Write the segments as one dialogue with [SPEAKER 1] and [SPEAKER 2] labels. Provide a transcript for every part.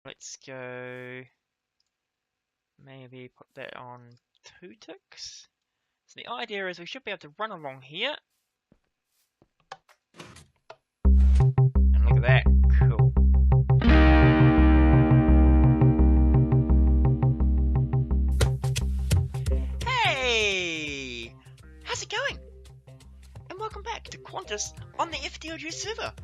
[SPEAKER 1] Let's go, maybe put that on 2 ticks. So the idea is we should be able to run along here. And look at that, cool. Hey! How's it going? And welcome back to Quantus on the FTOG server.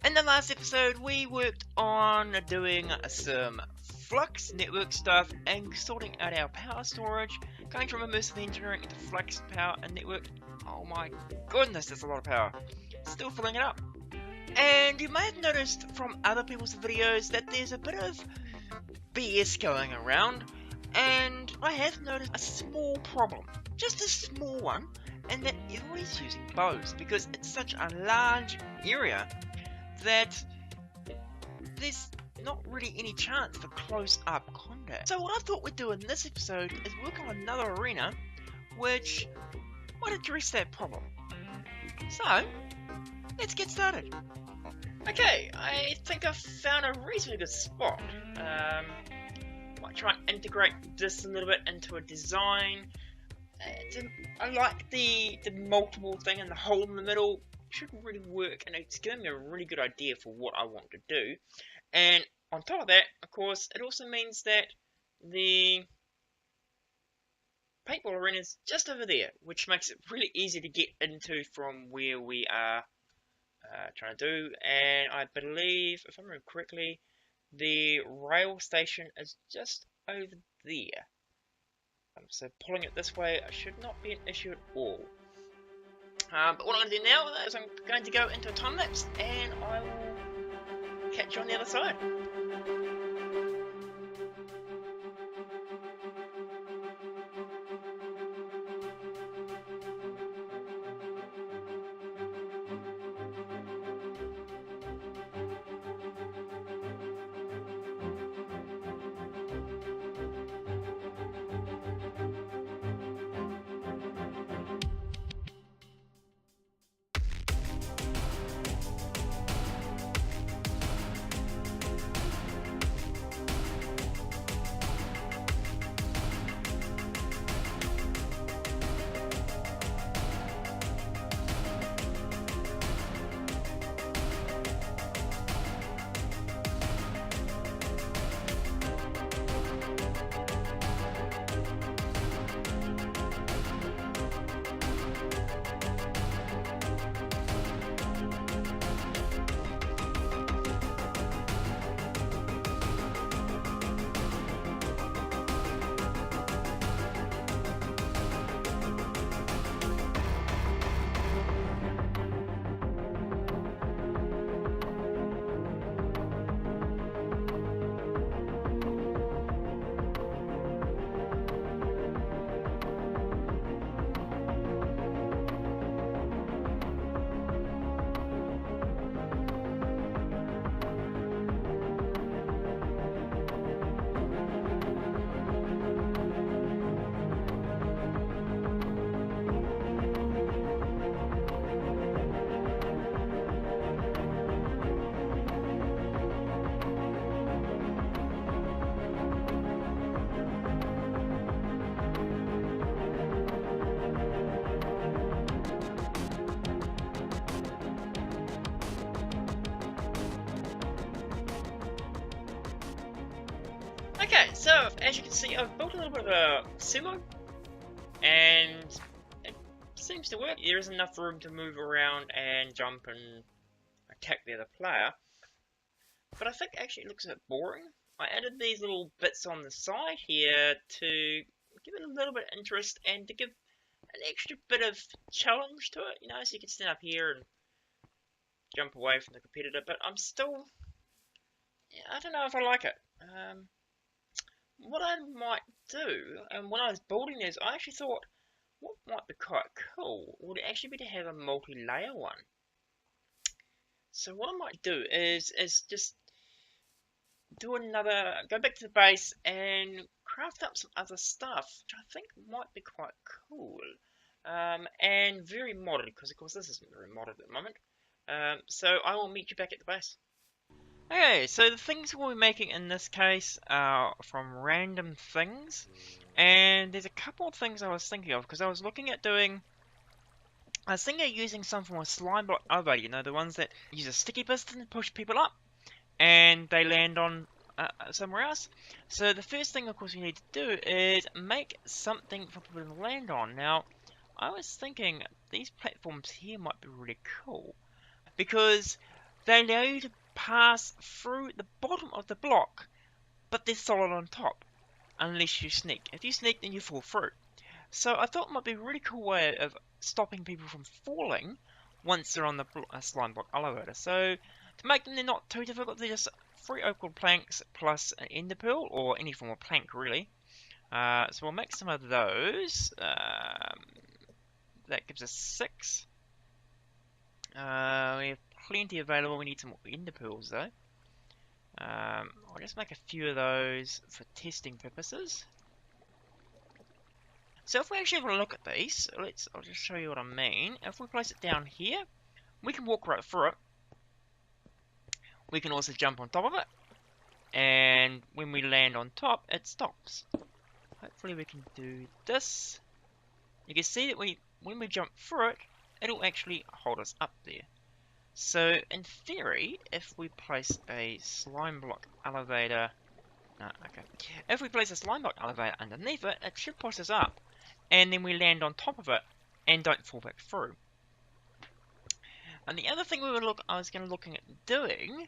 [SPEAKER 1] In the last episode, we worked on doing some Flux network stuff and sorting out our power storage, going from immersive engineering into Flux power and network. Oh my goodness, that's a lot of power. Still filling it up. And you may have noticed from other people's videos that there's a bit of BS going around, and I have noticed a small problem, just a small one, and that everybody's using bows because it's such a large area that there's not really any chance for close-up contact. So what I thought we'd do in this episode is work on another arena which might address that problem. So, let's get started. Okay, I think I've found a reasonably good spot. Might try and integrate this a little bit into a design. I like the multiple thing and the hole in the middle. Should really work, and it's giving me a really good idea for what I want to do. And on top of that, of course, it also means that the paintball arena is just over there, which makes it really easy to get into from where we are trying to do. And I believe, if I remember correctly, the rail station is just over there. So pulling it this way should not be an issue at all. But what I'm going to do now is I'm going to go into a time lapse and I will catch you on the other side. Okay, so as you can see, I've built a little bit of a Sumo, and it seems to work. There is enough room to move around and jump and attack the other player, but I think actually it looks a bit boring. I added these little bits on the side here to give it a little bit of interest and to give an extra bit of challenge to it, you know, so you can stand up here and jump away from the competitor, but I'm still, I don't know if I like it. What I might do, and when I was building this, I actually thought, what might be quite cool would actually be to have a multi-layer one. So what I might do is just do another, go back to the base and craft up some other stuff, which I think might be quite cool. And very modded, because of course this isn't very modded at the moment. So I will meet you back at the base. Okay, so the things we'll be making in this case are from random things, and there's a couple of things I was thinking of because I was thinking of using some form of slime block elevator, you know, the ones that use a sticky piston to push people up and they land on somewhere else. So the first thing, of course, we need to do is make something for people to land on. Now, I was thinking these platforms here might be really cool because they allow you to pass through the bottom of the block, but they're solid on top, unless you sneak. If you sneak, then you fall through. So I thought it might be a really cool way of stopping people from falling once they're on the slime block elevator. So to make them, they're not too difficult, they're just 3 oak wood planks plus an ender pearl, or any form of plank really. So we'll make some of those. That gives us 6. We have plenty available. We need some more ender pearls though. I'll just make a few of those for testing purposes. So if we actually have a look at these, I'll just show you what I mean. If we place it down here, we can walk right through it. We can also jump on top of it, and when we land on top, it stops. Hopefully we can do this. You can see that when we jump through it, it'll actually hold us up there. So in theory, if we place a slime block elevator, if we place a slime block elevator underneath it, it should push us up, and then we land on top of it and don't fall back through. And the other thing I was going to look at doing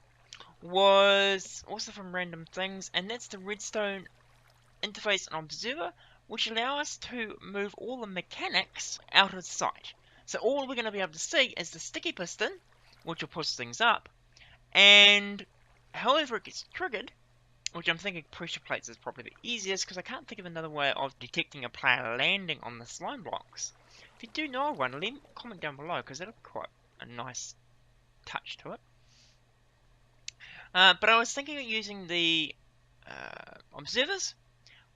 [SPEAKER 1] was also from random things, and that's the redstone interface and observer, which allow us to move all the mechanics out of sight. So all we're going to be able to see is the sticky piston, which will push things up, and however it gets triggered, which I'm thinking pressure plates is probably the easiest because I can't think of another way of detecting a player landing on the slime blocks. If you do know one, leave a comment down below because that'll be quite a nice touch to it. But I was thinking of using the observers,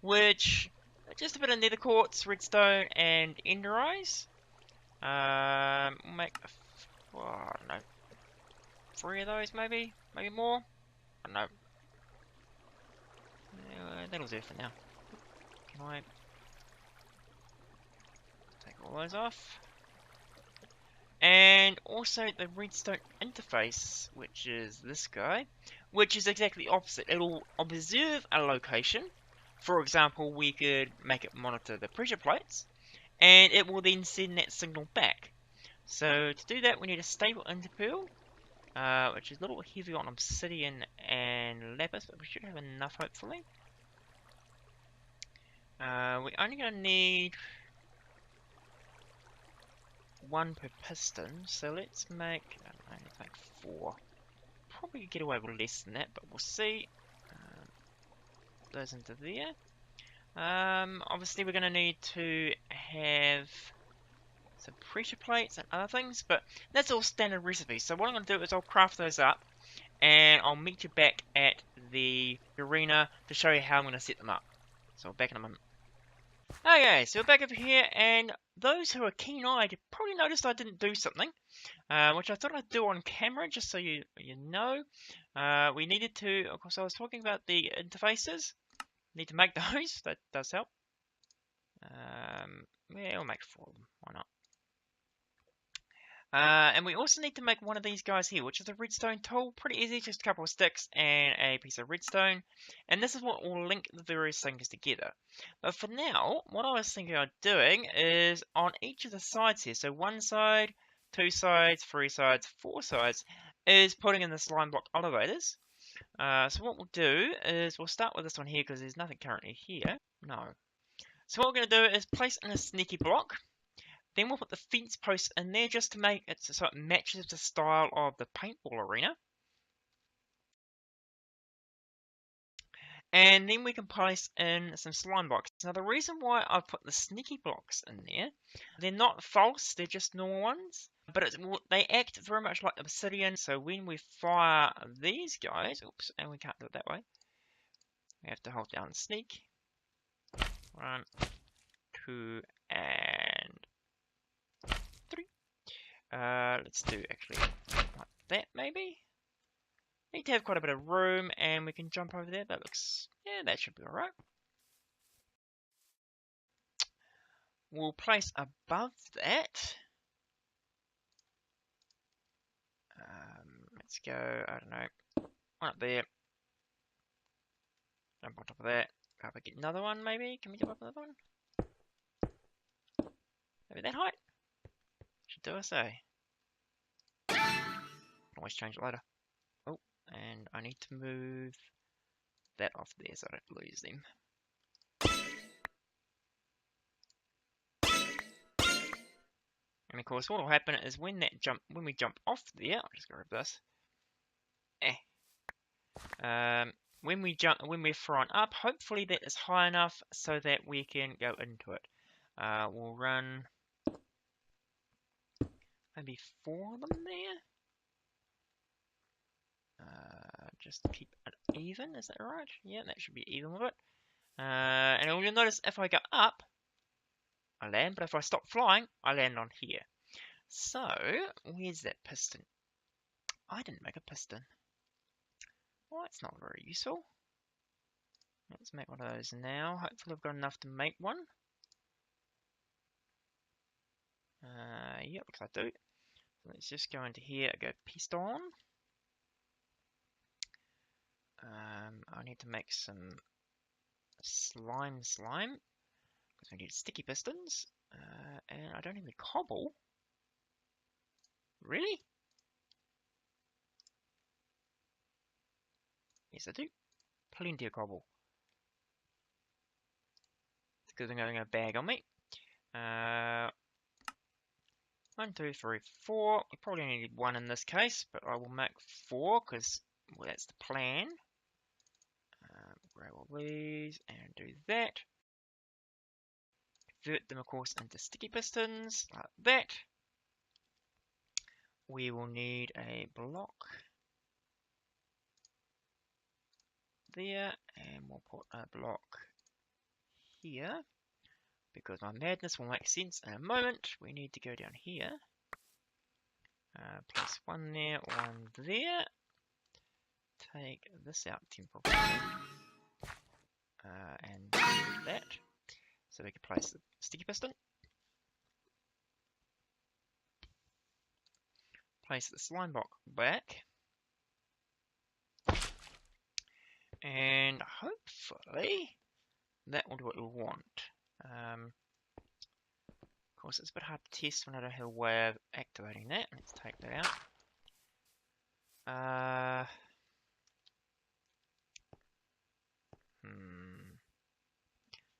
[SPEAKER 1] which are just a bit of nether quartz, redstone, and ender eyes. We'll make, I don't know, 3 of those maybe more. I don't know. That'll do for now. Can I take all those off? And also the redstone interface, which is this guy, which is exactly opposite. It'll observe a location. For example, we could make it monitor the pressure plates, and it will then send that signal back. So to do that, we need a stable ender pearl, which is a little heavy on obsidian and lapis, but we should have enough hopefully. We're only going to need 1 per piston, so let's make, I don't know, let's make 4. Probably get away with less than that, but we'll see. Those into there. Obviously we're going to need to have some pressure plates and other things, but that's all standard recipes. So what I'm going to do is I'll craft those up, and I'll meet you back at the arena to show you how I'm going to set them up. So I'll back in a moment. Okay, so we're back over here, and those who are keen-eyed probably noticed I didn't do something, which I thought I'd do on camera, just so you know. We needed to, of course, I was talking about the interfaces. Need to make those, that does help. Yeah, we'll make 4 of them, why not? And we also need to make one of these guys here, which is a redstone tool. Pretty easy, just a couple of sticks and a piece of redstone. And this is what will link the various things together. But for now, what I was thinking of doing is on each of the sides here, so 1 side, 2 sides, 3 sides, 4 sides, is putting in the slime block elevators. So what we'll do is we'll start with this one here because there's nothing currently here. No. So what we're going to do is place in a sneaky block. Then we'll put the fence post in there just to make it so it matches the style of the paintball arena. And then we can place in some slime blocks. Now the reason why I've put the sneaky blocks in there, they're not false, they're just normal ones. But they act very much like obsidian, so when we fire these guys, oops, and we can't do it that way. We have to hold down sneak. 1, 2, and 3. Let's do actually like that maybe. Need to have quite a bit of room, and we can jump over there. That looks, yeah, that should be alright. We'll place above that. Let's go, I don't know, one up there. Jump on top of that. Grab get another one, maybe? Can we jump up another one? Maybe that height? Should do, I say. Always change it later. Oh, and I need to move that off there so I don't lose them. And of course, what will happen is when we jump off there, I'll just grab this. When we're flying up, hopefully that is high enough so that we can go into it. We'll run maybe 4 of them there. Just keep it even, is that right? Yeah, that should be even with it. And you'll notice if I go up, I land, but if I stop flying, I land on here. So, where's that piston? I didn't make a piston. Well, that's not very useful. Let's make one of those now. Hopefully I've got enough to make one. Yeah, looks like I do. Let's just go into here, go piston. I need to make some slime, because we need sticky pistons. And I don't need cobble. Really? Yes, I do. Plenty of cobble. It's because I'm having a bag on me. 1, 2, 3, 4. We probably only need 1 in this case, but I will make 4 because well, that's the plan. Grab all these and do that. Convert them, of course, into sticky pistons like that. We will need a block there, and we'll put a block here because my madness will make sense in a moment. We need to go down here, place 1 there, 1 there. Take this out temporarily, and do that. So we can place the sticky piston. Place the slime block back. And hopefully that will do what we want. Of course, it's a bit hard to test when I don't have a way of activating that. Let's take that out.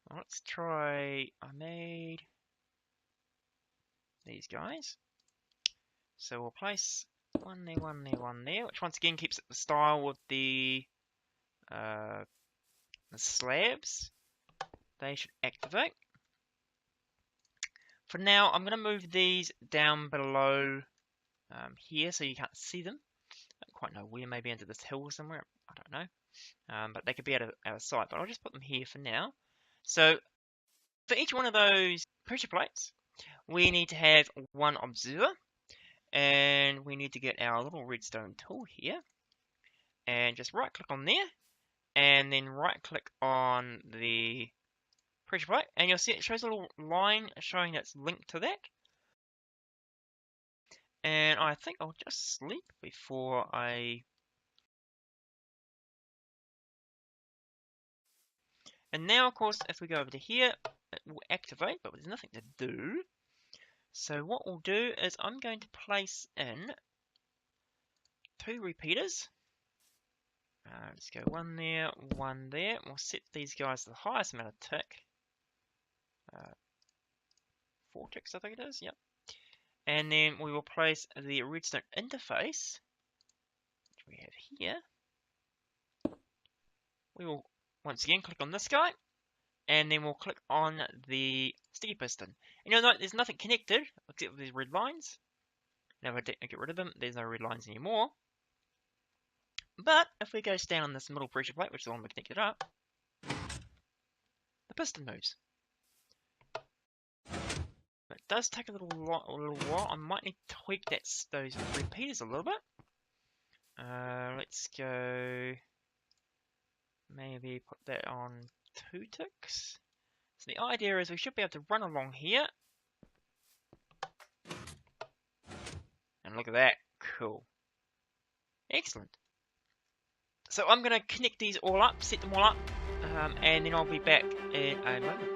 [SPEAKER 1] Well, let's try. I made these guys. So we'll place 1 there, 1 there, 1 there, which once again keeps it the style with the slabs. They should activate. For now, I'm going to move these down below here so you can't see them. I don't quite know where, maybe into this hill somewhere. I don't know. But they could be out of sight. But I'll just put them here for now. So for each one of those pressure plates, we need to have 1 observer. And we need to get our little redstone tool here. And just right click on there. And then right click on the pressure plate. And you'll see it shows a little line showing that's linked to that. And I think I'll just sleep before I... And now, of course, if we go over to here, it will activate, but there's nothing to do. So what we'll do is I'm going to place in 2 repeaters. Let's go 1 there, 1 there. We'll set these guys to the highest amount of tick. 4 ticks, I think it is, yep. And then we will place the redstone interface, which we have here. We will once again click on this guy, and then we'll click on the sticky piston. And you'll note there's nothing connected except for these red lines. Now if I get rid of them, there's no red lines anymore. But if we go down on this middle pressure plate, which is the one we connected up, the piston moves. It does take a little while. I might need to tweak those repeaters a little bit. Let's go. Maybe put that on 2 ticks. So the idea is we should be able to run along here. And look at that. Cool. Excellent. So I'm going to connect these all up, set them all up, and then I'll be back in a moment.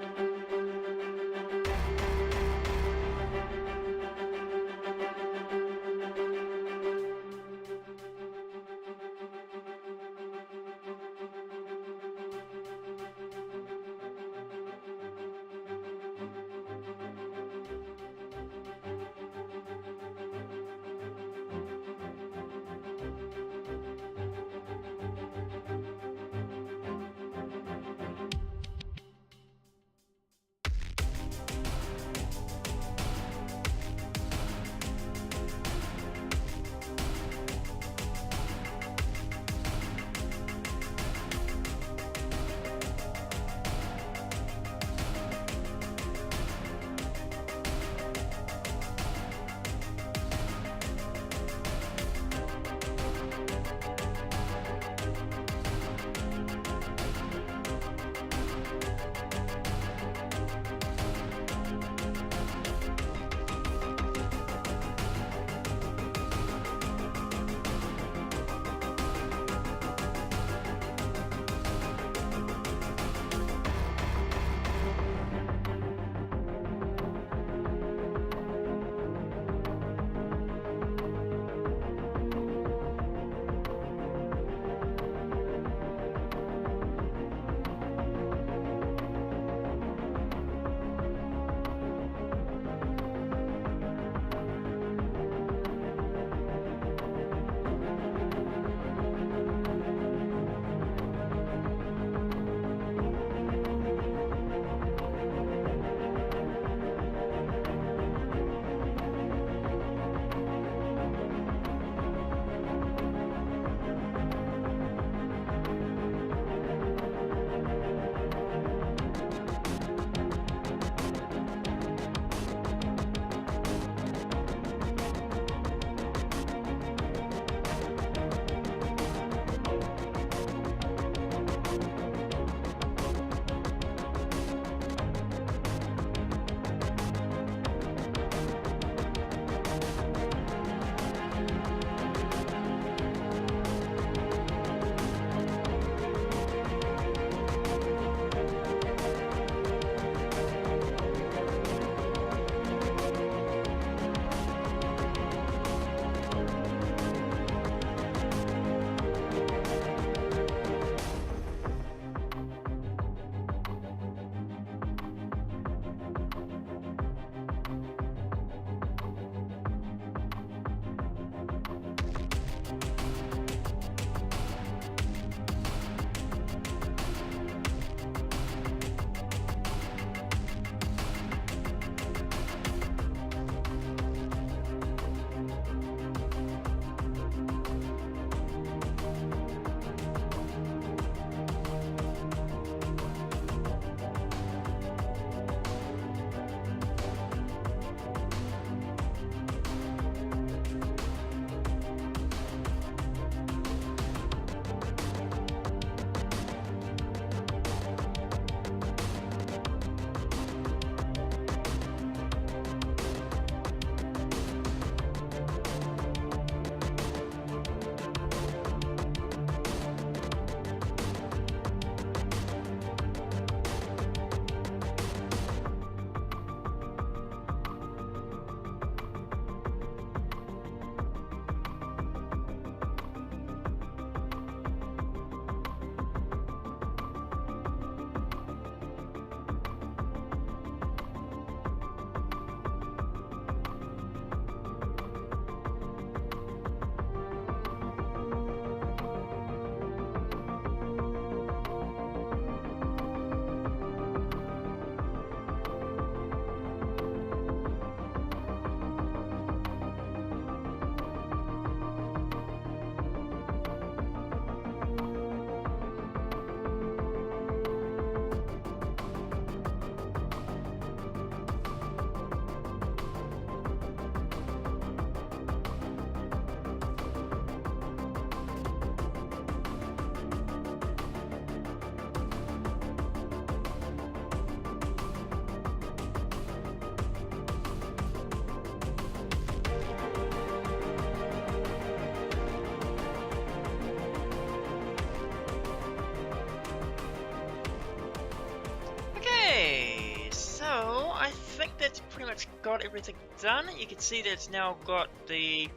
[SPEAKER 1] it's pretty much got everything done. You can see that it's now got the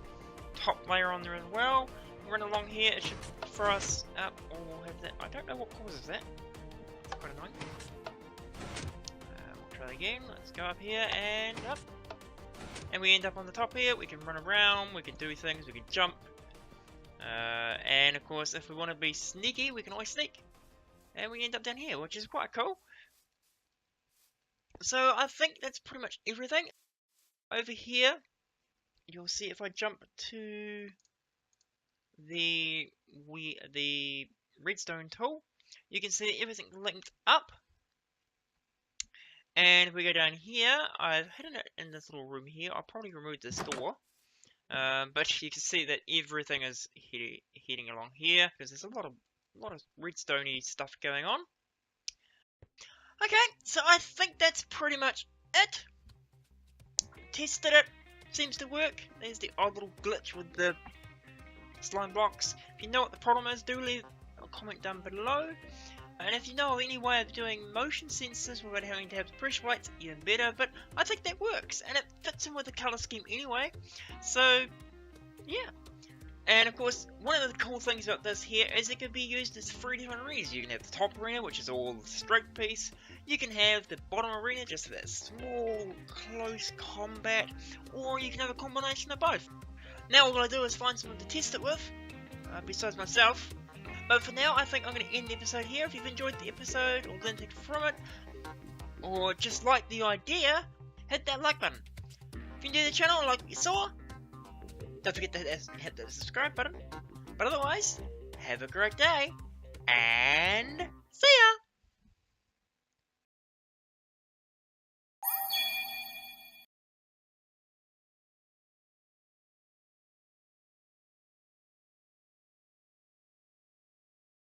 [SPEAKER 1] top layer on there as well. Run along here, it should throw us up, or have that. I don't know what causes that. It's quite annoying. We'll try again. Let's go up here and up. And we end up on the top here. We can run around, we can do things, we can jump. And of course, if we want to be sneaky, we can always sneak. And we end up down here, which is quite cool. So I think that's pretty much everything. Over here, you'll see if I jump to the redstone tool, you can see everything linked up. And if we go down here, I've hidden it in this little room here. I'll probably remove this door, but you can see that everything is heading along here because there's a lot of redstoney stuff going on. Okay, so I think that's pretty much it. Tested it, seems to work. There's the odd little glitch with the slime blocks. If you know what the problem is, do leave a comment down below. And if you know of any way of doing motion sensors without having to have pressure plates, even better. But I think that works, and it fits in with the color scheme anyway. So, yeah. And of course, one of the cool things about this here is it can be used as 3 different arenas. You can have the top arena, which is all the straight piece. You can have the bottom arena, just for that small, close combat. Or you can have a combination of both. Now all I do is find someone to test it with, besides myself. But for now, I think I'm going to end the episode here. If you've enjoyed the episode, or learned anything from it, or just like the idea, hit that like button. If you enjoyed the channel, like what you saw, don't forget to hit the subscribe button. But otherwise, have a great day, and see ya!